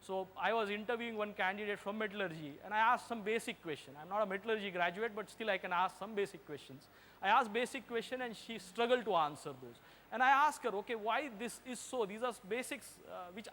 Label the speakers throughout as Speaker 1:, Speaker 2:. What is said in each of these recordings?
Speaker 1: So I was interviewing one candidate from metallurgy, and I asked some basic question. I'm not a metallurgy graduate, but still I can ask some basic questions. I asked basic question, and she struggled to answer those. And I asked her, okay, why this is so? These are basics which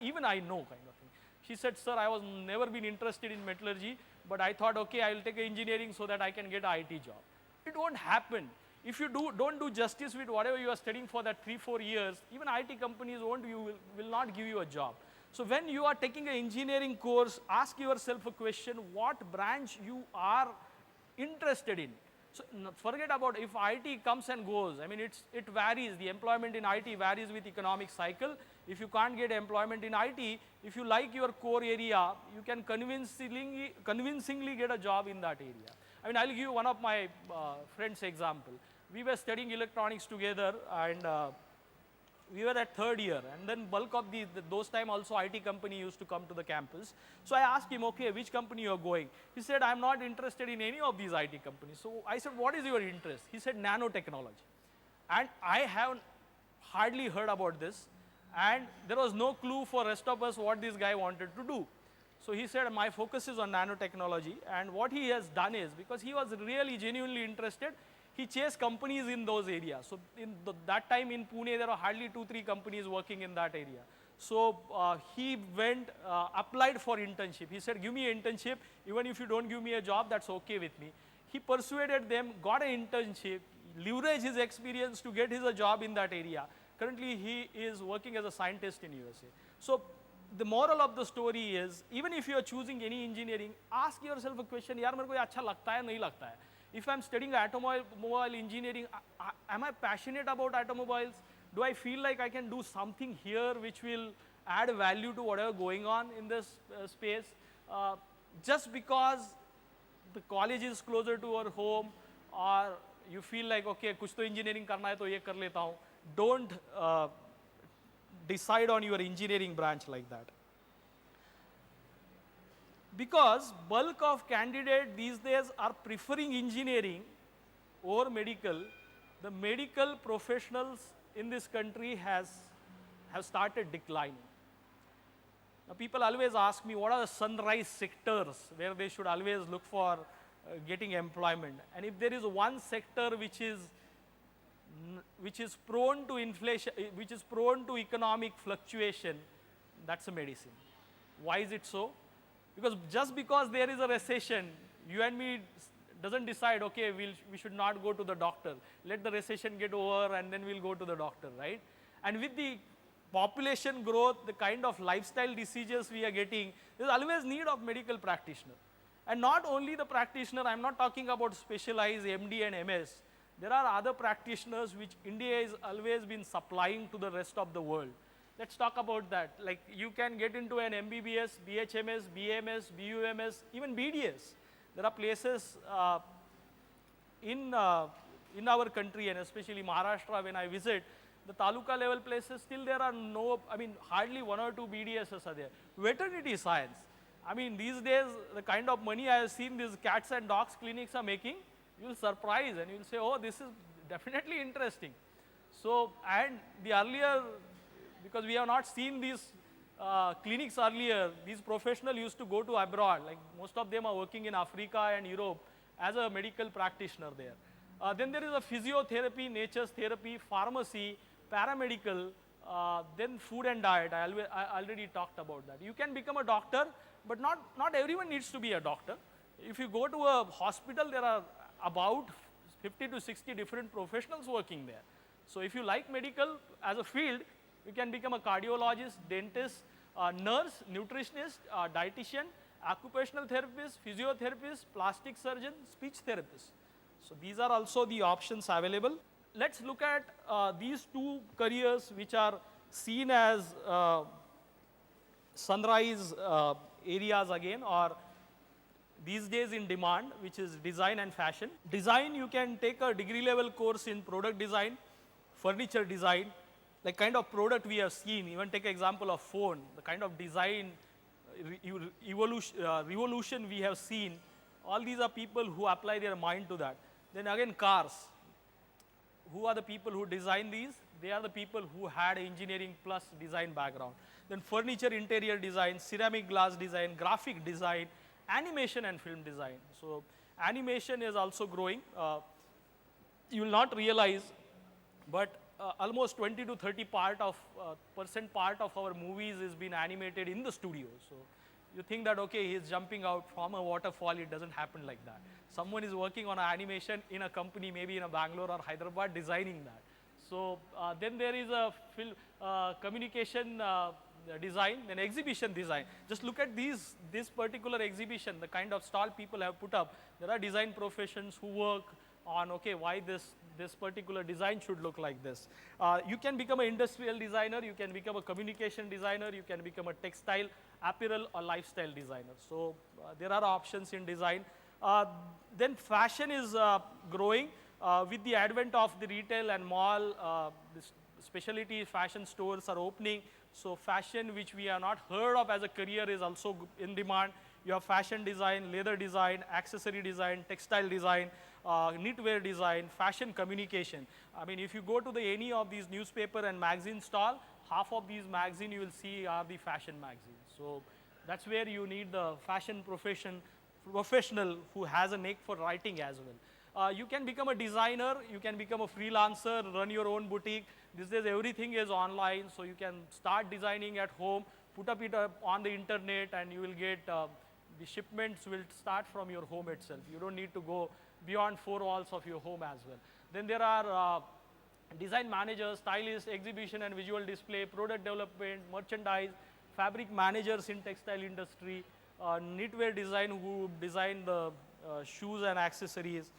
Speaker 1: even I know, kind of thing. She said, sir, I was never been interested in metallurgy, but I thought, okay, I will take engineering so that I can get an IT job. It won't happen. If you don't do justice with whatever you are studying for that 3-4 years, even IT companies will not give you a job. So when you are taking an engineering course, ask yourself a question, what branch you are interested in. So forget about if IT comes and goes. I mean, it varies. The employment in IT varies with economic cycle. If you can't get employment in IT, if you like your core area, you can convincingly get a job in that area. I mean, I'll give you one of my friends' example. We were studying electronics together, and we were at 3rd year, and then bulk of those time also IT company used to come to the campus. So I asked him, okay, which company you are going? He said, I'm not interested in any of these IT companies. So I said, what is your interest? He said, nanotechnology. And I have hardly heard about this, and there was no clue for rest of us what this guy wanted to do. So he said, my focus is on nanotechnology, and what he has done is, because he was really genuinely interested, he chased companies in those areas. So in that time in Pune, there were hardly 2-3 companies working in that area. So he went, applied for internship. He said, give me an internship, even if you don't give me a job, that's okay with me. He persuaded them, got an internship, leveraged his experience to get a job in that area. Currently, he is working as a scientist in USA. So the moral of the story is, even if you are choosing any engineering, ask yourself a question, yaar mere ko ye acha lagta hai, nahi lagta hai. If I'm studying automobile engineering, am I passionate about automobiles? Do I feel like I can do something here which will add value to whatever going on in this space? Just because the college is closer to our home, or you feel like, okay, kuch to engineering karna hai to ye kar leta hu. Don't decide on your engineering branch like that. Because bulk of candidates these days are preferring engineering over medical, the medical professionals in this country have started declining. Now people always ask me, what are the sunrise sectors where they should always look for getting employment? And if there is one sector which is prone to inflation, which is prone to economic fluctuation, that's a medicine. Why is it so? Because just because there is a recession, you and me doesn't decide, okay, we should not go to the doctor. Let the recession get over and then we'll go to the doctor, right? And with the population growth, the kind of lifestyle diseases we are getting, there's always need of medical practitioner. And not only the practitioner, I'm not talking about specialized MD and MS. There are other practitioners which India has always been supplying to the rest of the world. Let's talk about that. Like you can get into an MBBS, BHMS, BMS, BUMS, even BDS. There are places in our country, and especially Maharashtra when I visit, the taluka level places, still there are hardly 1 or 2 BDSs are there. Veterinary science. I mean, these days, the kind of money I have seen these cats and dogs clinics are making, you'll surprise and you'll say, oh, this is definitely interesting. So, and the earlier, because we have not seen these clinics earlier, these professionals used to go to abroad, like most of them are working in Africa and Europe as a medical practitioner there. Then there is a physiotherapy, nature's therapy, pharmacy, paramedical, then food and diet. I already talked about that. You can become a doctor, but not everyone needs to be a doctor. If you go to a hospital, there are about 50 to 60 different professionals working there. So if you like medical as a field, you can become a cardiologist, dentist, nurse, nutritionist, dietitian, occupational therapist, physiotherapist, plastic surgeon, speech therapist. So these are also the options available. Let's look at these 2 careers which are seen as sunrise areas again, or these days in demand, which is design and fashion. Design, you can take a degree level course in product design, furniture design, like kind of product we have seen. Even take an example of phone, the kind of design revolution we have seen. All these are people who apply their mind to that. Then again, cars. Who are the people who design these? They are the people who had engineering plus design background. then furniture interior design, ceramic glass design, graphic design, animation and film design. So animation is also growing. You will not realize, but almost 20 to 30 percent part of our movies is being animated in the studio. So you think that, okay, he is jumping out from a waterfall. It doesn't happen like that. Someone is working on an animation in a company, maybe in a Bangalore or Hyderabad, designing that. So then there is a communication design, then exhibition design. Just look at this particular exhibition, the kind of stall people have put up. There are design professions who work on, okay, why this particular design should look like this. You can become an industrial designer, you can become a communication designer, you can become a textile, apparel or lifestyle designer. So there are options in design. Then fashion is growing with the advent of the retail and mall. Specialty fashion stores are opening. So fashion, which we have not heard of as a career, is also in demand. You have fashion design, leather design, accessory design, textile design, knitwear design, fashion communication. I mean, if you go to any of these newspaper and magazine stall, half of these magazines you will see are the fashion magazines. So that's where you need the fashion professional who has a knack for writing as well. You can become a designer, you can become a freelancer, run your own boutique. These days everything is online, so you can start designing at home, put it up on the internet, and you will get the shipments will start from your home itself. You don't need to go beyond 4 walls of your home as well. Then there are design managers, stylists, exhibition and visual display, product development, merchandise, fabric managers in textile industry, knitwear design who design the shoes and accessories.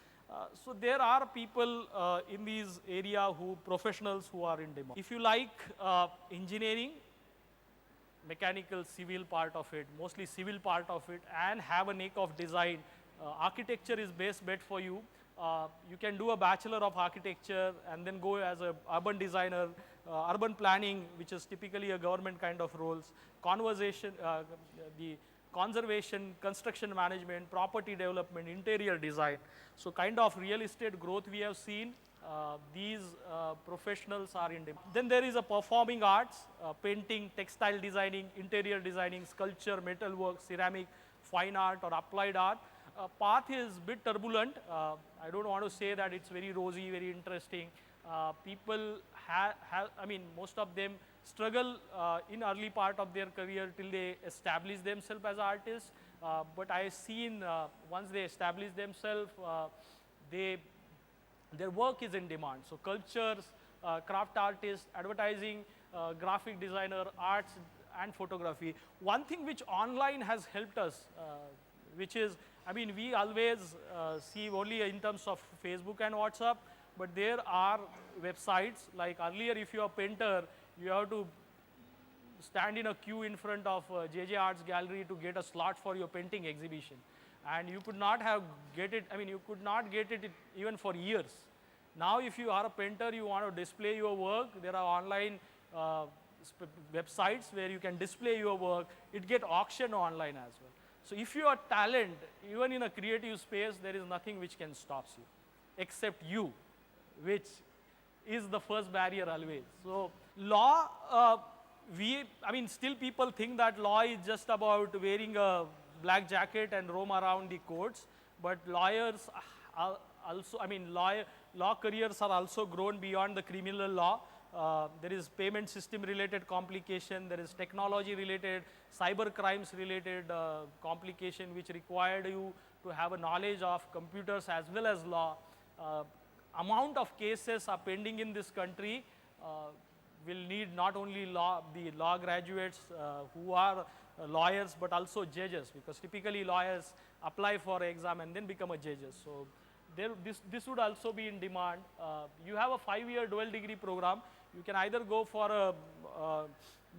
Speaker 1: So there are people in these area professionals who are in demand. If you like engineering, mechanical, civil part of it, mostly civil part of it, and have a knack of design, architecture is best bet for you. You can do a Bachelor of Architecture and then go as an urban designer, urban planning, which is typically a government kind of roles, the conservation, construction management, property development, interior design. So kind of real estate growth we have seen, these professionals are in demand. Then there is a performing arts, painting, textile designing, interior designing, sculpture, metalwork, ceramic, fine art or applied art. Path is a bit turbulent. I don't want to say that it's very rosy, very interesting. People most of them struggle in early part of their career till they establish themselves as artists. But I have seen once they establish themselves, their work is in demand. So cultures, craft artists, advertising, graphic designer, arts and photography. One thing which online has helped us, which is, we always see only in terms of Facebook and WhatsApp, but there are websites like earlier if you are a painter, you have to stand in a queue in front of JJ Arts Gallery to get a slot for your painting exhibition. And you could not get it even for years. Now if you are a painter, you want to display your work, there are online websites where you can display your work. It gets auctioned online as well. So if you are talent, even in a creative space, there is nothing which can stop you, except you, which is the first barrier always. So law, still people think that law is just about wearing a black jacket and roam around the courts, but lawyers are also, law careers are also grown beyond the criminal law. There is payment system related complication, there is technology related, cyber crimes related complication which required you to have a knowledge of computers as well as law. Amount of cases are pending in this country will need not only the law graduates who are lawyers but also judges, because typically lawyers apply for exam and then become a judges. So this would also be in demand. You have a 5-year dual degree program. You can either go for a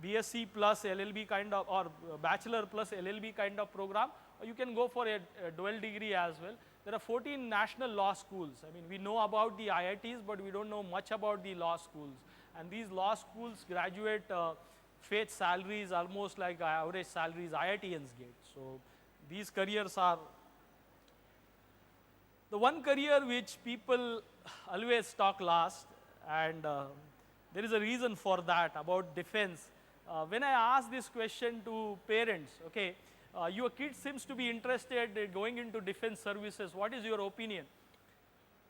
Speaker 1: BSc plus LLB kind of, or Bachelor plus LLB kind of program, or you can go for a dual degree as well. There are 14 national law schools. We know about the IITs, but we don't know much about the law schools. And these law schools graduate fetch salaries almost like average salaries IITians get. So these careers are the one career which people always talk last, and there is a reason for that about defense. When I ask this question to parents, okay, your kid seems to be interested in going into defense services, what is your opinion?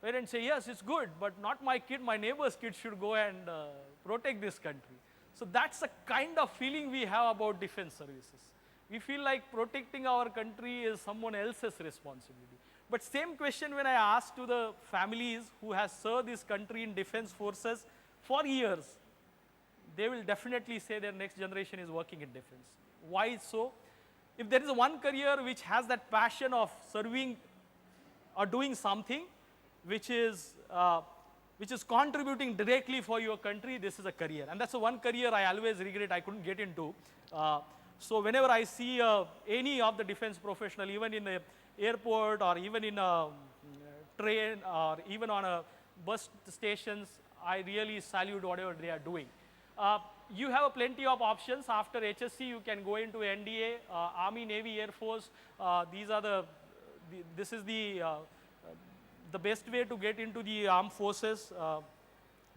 Speaker 1: Parents say, yes, it's good, but not my kid, my neighbor's kid should go and protect this country. So that's the kind of feeling we have about defense services. We feel like protecting our country is someone else's responsibility. But same question when I ask to the families who has served this country in defense forces for years, they will definitely say their next generation is working in defense. Why so? If there is one career which has that passion of serving or doing something which is contributing directly for your country, this is a career. And that's the one career I always regret I couldn't get into. So whenever I see any of the defense professional, even in the airport or even in a train or even on a bus stations, I really salute whatever they are doing. You have plenty of options. After HSC, you can go into NDA, Army, Navy, Air Force. This is the best way to get into the armed forces.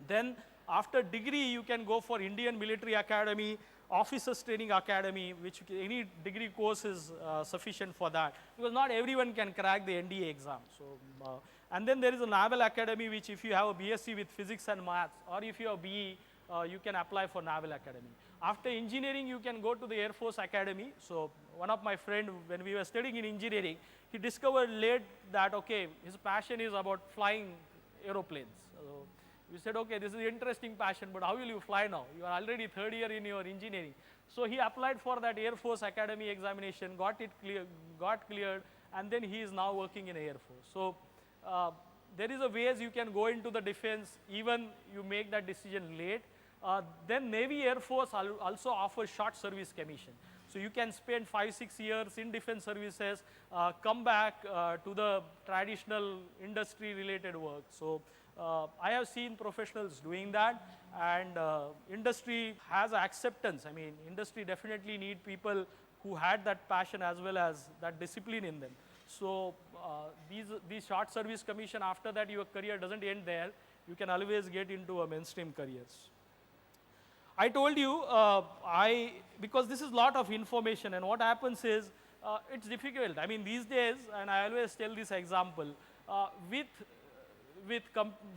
Speaker 1: Then after degree, you can go for Indian Military Academy, Officers Training Academy, which any degree course is sufficient for that, because not everyone can crack the NDA exam. So, and then there is a Naval Academy, which if you have a BSc with physics and maths, or if you have BE, you can apply for Naval Academy. After engineering, you can go to the Air Force Academy. So one of my friend, when we were studying in engineering, he discovered late that, okay, his passion is about flying aeroplanes. So we said, okay, this is an interesting passion, but how will you fly now? You are already third year in your engineering. So he applied for that Air Force Academy examination, got cleared, and then he is now working in Air Force. So there is a ways you can go into the defense, even you make that decision late. Then Navy, Air Force also offers short service commission. So you can spend 5-6 years in defense services, come back to the traditional industry related work. So I have seen professionals doing that, and industry has acceptance. I mean, industry definitely need people who had that passion as well as that discipline in them. So these short service commission, after that your career doesn't end there. You can always get into a mainstream careers. I told you, because this is a lot of information, and what happens is, it's difficult. I mean, these days, and I always tell this example, with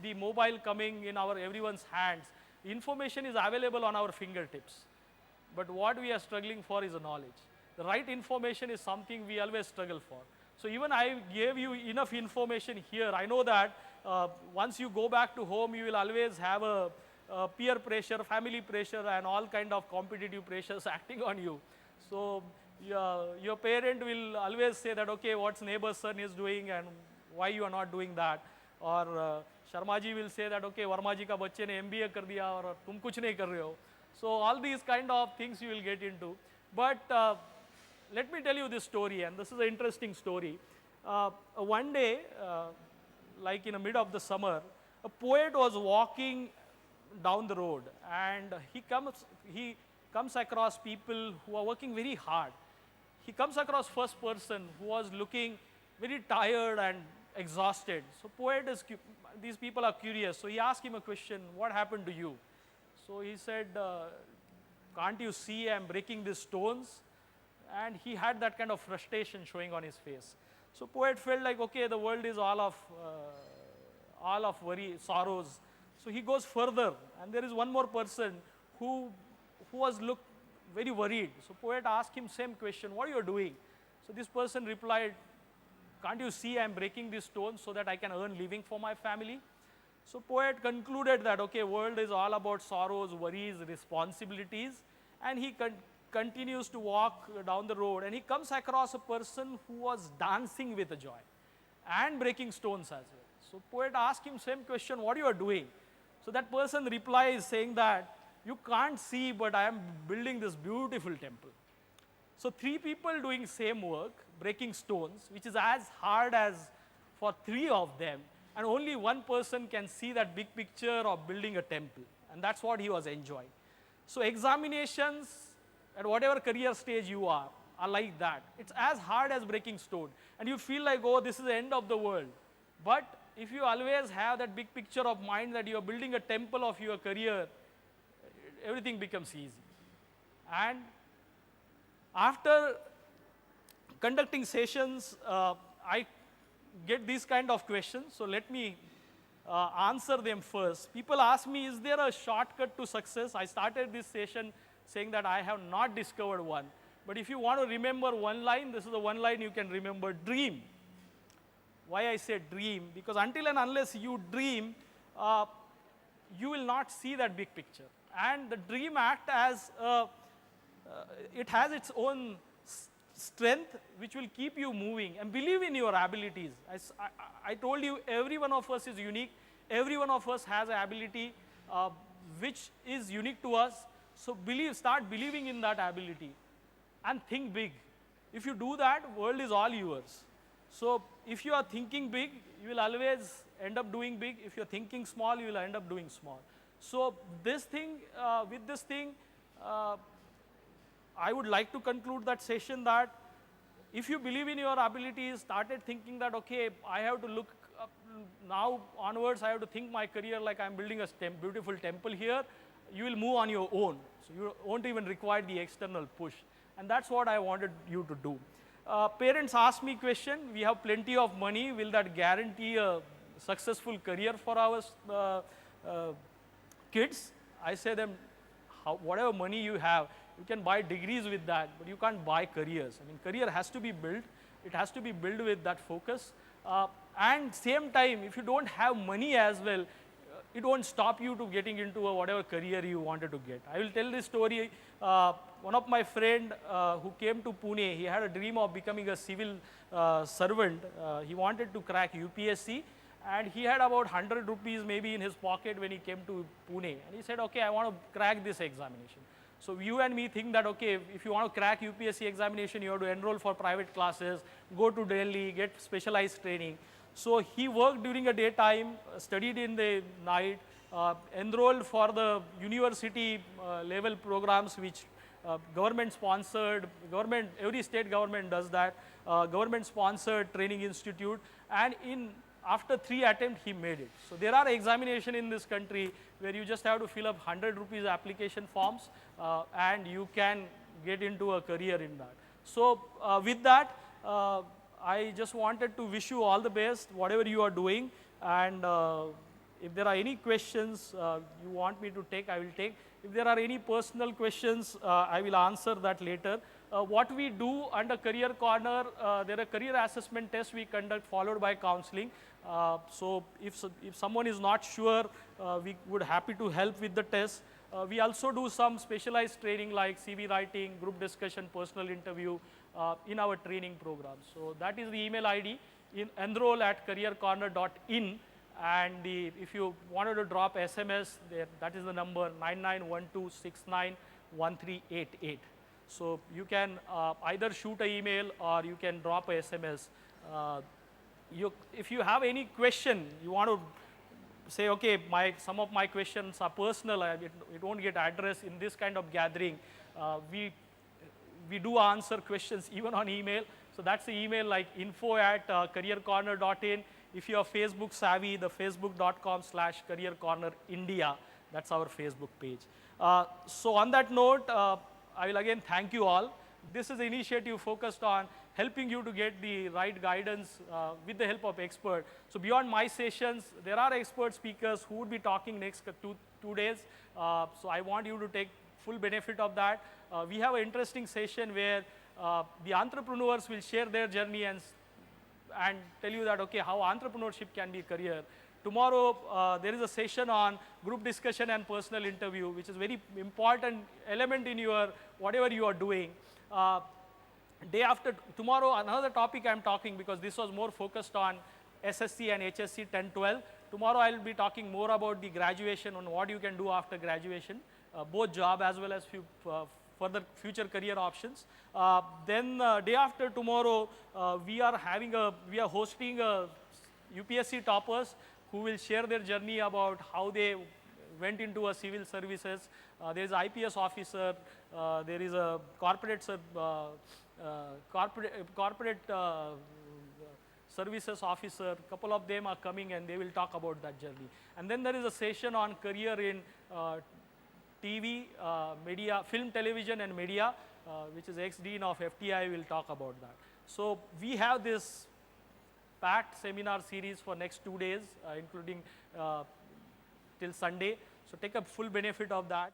Speaker 1: the mobile coming in everyone's hands, the information is available on our fingertips. But what we are struggling for is knowledge. The right information is something we always struggle for. So even I gave you enough information here. I know that once you go back to home, you will always have a peer pressure, family pressure, and all kind of competitive pressures acting on you. So your parent will always say that, okay, what's neighbor's son is doing and why you are not doing that. Or Sharma ji will say that, okay, Verma ji ka bacche ne MBA kar diya aur tum kuch nahi kar rahe ho. So all these kind of things you will get into. But let me tell you this story, and this is an interesting story. One day, like in the mid of the summer, a poet was walking down the road, and he comes across people who are working very hard. He comes across first person who was looking very tired and exhausted. So poet is, these people are curious. So he asked him a question, what happened to you? So he said, can't you see I'm breaking these stones? And he had that kind of frustration showing on his face. So poet felt like, okay, the world is all of worry, sorrows. So he goes further, and there is one more person who was looked very worried. So poet asked him same question, what are you doing? So this person replied, can't you see I'm breaking these stones so that I can earn living for my family? So poet concluded that, okay, world is all about sorrows, worries, responsibilities, and he continues to walk down the road, and he comes across a person who was dancing with joy and breaking stones as well. So poet asked him same question, what you are doing? So that person replies saying that, you can't see, but I am building this beautiful temple. So three people doing same work, breaking stones, which is as hard as for three of them, and only one person can see that big picture of building a temple, and that's what he was enjoying. So examinations at whatever career stage you are like that. It's as hard as breaking stone, and you feel like, oh, this is the end of the world. But if you always have that big picture of mind that you are building a temple of your career, everything becomes easy. And after conducting sessions, I get these kind of questions. So let me answer them first. People ask me, is there a shortcut to success? I started this session saying that I have not discovered one. But if you want to remember one line, this is the one line you can remember: dream. Why I say dream? Because until and unless you dream, you will not see that big picture. And the dream act as it has its own strength which will keep you moving, and believe in your abilities. I told you, every one of us is unique. Every one of us has an ability which is unique to us. So start believing in that ability and think big. If you do that, world is all yours. So if you are thinking big, you will always end up doing big. If you're thinking small, you will end up doing small. So this thing, with this thing, I would like to conclude that session that if you believe in your abilities, started thinking that, okay, I have to look up now onwards, I have to think my career like I'm building a beautiful temple here, you will move on your own. So you won't even require the external push. And that's what I wanted you to do. Parents ask me question, we have plenty of money, will that guarantee a successful career for our kids? I say them, whatever money you have, you can buy degrees with that, but you can't buy careers. I mean, career has to be built. It has to be built with that focus. And same time, if you don't have money as well, it won't stop you to getting into whatever career you wanted to get. I will tell this story. One of my friend who came to Pune, he had a dream of becoming a civil servant. He wanted to crack UPSC, and he had about 100 rupees maybe in his pocket when he came to Pune. And he said, okay, I want to crack this examination. So you and me think that, okay, if you want to crack UPSC examination, you have to enroll for private classes, go to Delhi, get specialized training. So he worked during a daytime, studied in the night, enrolled for the university level programs which government sponsored, every state government does that, government sponsored training institute, and after 3 attempts he made it. So there are examinations in this country where you just have to fill up 100 rupees application forms and you can get into a career in that. So with that, I just wanted to wish you all the best, whatever you are doing, and if there are any questions you want me to take, I will take. If there are any personal questions, I will answer that later. What we do under Career Corner, there are career assessment tests we conduct followed by counseling. So if someone is not sure, we would happy to help with the test. We also do some specialized training like CV writing, group discussion, personal interview in our training program. So that is the email ID, enroll@careercorner.in. And if you wanted to drop SMS, that is the number 9912691388. So you can either shoot an email or you can drop a SMS. If you have any question, you want to say, okay, some of my questions are personal, it won't get addressed in this kind of gathering. We do answer questions even on email. So that's the email like info@careercorner.in. If you are Facebook savvy, the facebook.com/careercornerindia, that's our Facebook page. So on that note, I will again thank you all. This is an initiative focused on helping you to get the right guidance with the help of experts. So beyond my sessions, there are expert speakers who would be talking next 2 days. So I want you to take full benefit of that. We have an interesting session where the entrepreneurs will share their journey and tell you that, okay, how entrepreneurship can be a career. Tomorrow, there is a session on group discussion and personal interview, which is very important element in your whatever you are doing. Day after tomorrow, another topic I'm talking, because this was more focused on SSC and HSC 10-12. Tomorrow I will be talking more about the graduation and what you can do after graduation, both job as well as further future career options. Then day after tomorrow, we are hosting UPSC toppers who will share their journey about how they went into a civil services. There is IPS officer, there is a corporate services officer. Couple of them are coming and they will talk about that journey. And then there is a session on career in TV, media, film, television and media, which is ex-dean of FTI, will talk about that. So we have this packed seminar series for next 2 days, including till Sunday. So take a full benefit of that.